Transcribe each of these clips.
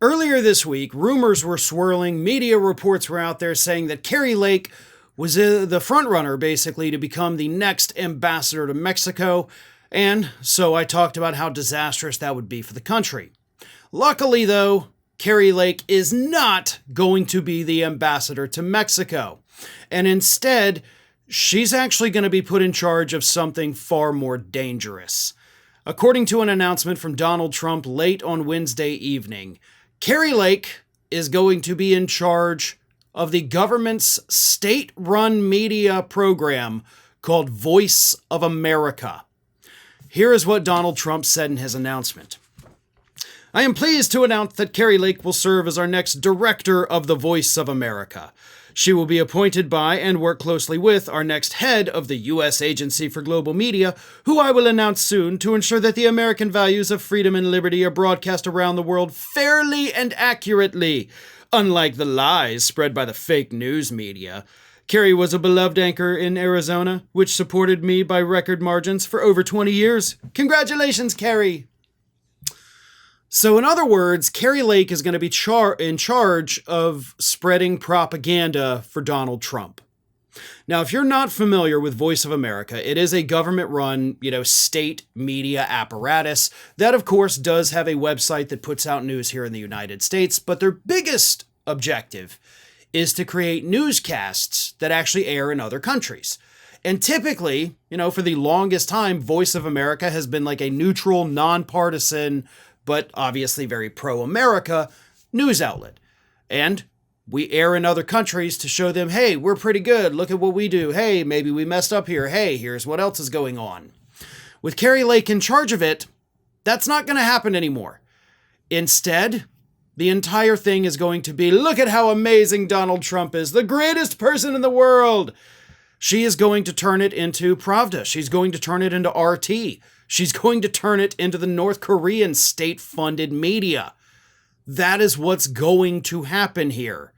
Earlier this week, rumors were swirling, media reports were out there saying that Kari Lake was the frontrunner, basically, to become the next ambassador to Mexico, and so I talked about how disastrous that would be for the country. Luckily, though, Kari Lake is not going to be the ambassador to Mexico, and instead, she's actually going to be put in charge of something far more dangerous. According to an announcement from Donald Trump late on Wednesday evening, Kari Lake is going to be in charge of the government's state-run media program called Voice of America. Here is what Donald Trump said in his announcement. I am pleased to announce that Kari Lake will serve as our next director of the Voice of America. She will be appointed by and work closely with our next head of the U.S. Agency for Global Media, who I will announce soon, to ensure that the American values of freedom and liberty are broadcast around the world fairly and accurately, unlike the lies spread by the fake news media. Kari was a beloved anchor in Arizona, which supported me by record margins for over 20 years. Congratulations, Kari! So in other words, Kari Lake is going to be in charge of spreading propaganda for Donald Trump. Now, if you're not familiar with Voice of America, it is a government-run, state media apparatus that, of course, does have a website that puts out news here in the United States, but their biggest objective is to create newscasts that actually air in other countries. And typically, for the longest time, Voice of America has been like a neutral, nonpartisan, but obviously very pro-America news outlet. And we air in other countries to show them, hey, we're pretty good. Look at what we do. Hey, maybe we messed up here. Hey, here's what else is going on. With Kari Lake in charge of it, that's not going to happen anymore. Instead, the entire thing is going to be, look at how amazing Donald Trump is, the greatest person in the world. She is going to turn it into Pravda. She's going to turn it into RT. She's going to turn it into the North Korean state-funded media. That is what's going to happen here.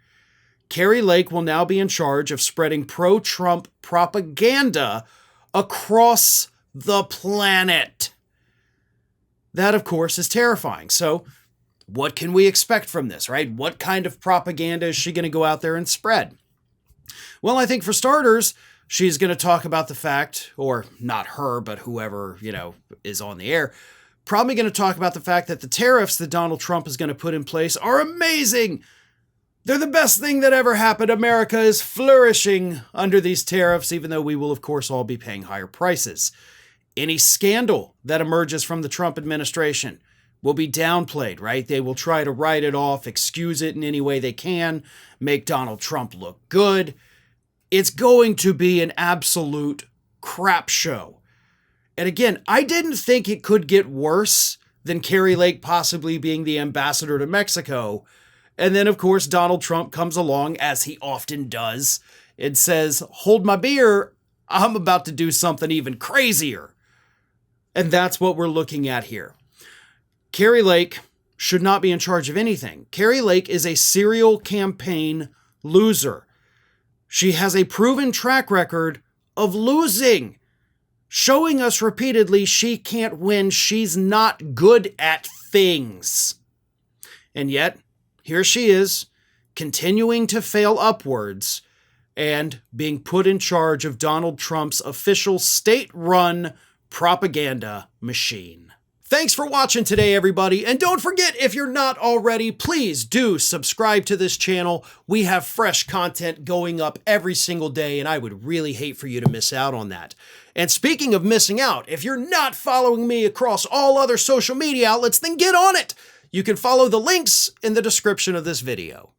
Kari Lake will now be in charge of spreading pro-Trump propaganda across the planet. That, of course, is terrifying. So, what can we expect from this, right? What kind of propaganda is she going to go out there and spread? Well, I think for starters, she's going to talk about the fact, or not her, but whoever, is on the air, probably going to talk about the fact that the tariffs that Donald Trump is going to put in place are amazing. They're the best thing that ever happened. America is flourishing under these tariffs, even though we will, of course, all be paying higher prices. Any scandal that emerges from the Trump administration will be downplayed, right? They will try to write it off, excuse it in any way they can, make Donald Trump look good. It's going to be an absolute crap show. And again, I didn't think it could get worse than Kari Lake possibly being the ambassador to Mexico. And then, of course, Donald Trump comes along, as he often does, and says, hold my beer, I'm about to do something even crazier. And that's what we're looking at here. Kari Lake should not be in charge of anything. Kari Lake is a serial campaign loser. She has a proven track record of losing, showing us repeatedly she can't win. She's not good at things. And yet, here she is, continuing to fail upwards and being put in charge of Donald Trump's official state-run propaganda machine. Thanks for watching today, everybody. And don't forget, if you're not already, please do subscribe to this channel. We have fresh content going up every single day, and I would really hate for you to miss out on that. And speaking of missing out, if you're not following me across all other social media outlets, then get on it. You can follow the links in the description of this video.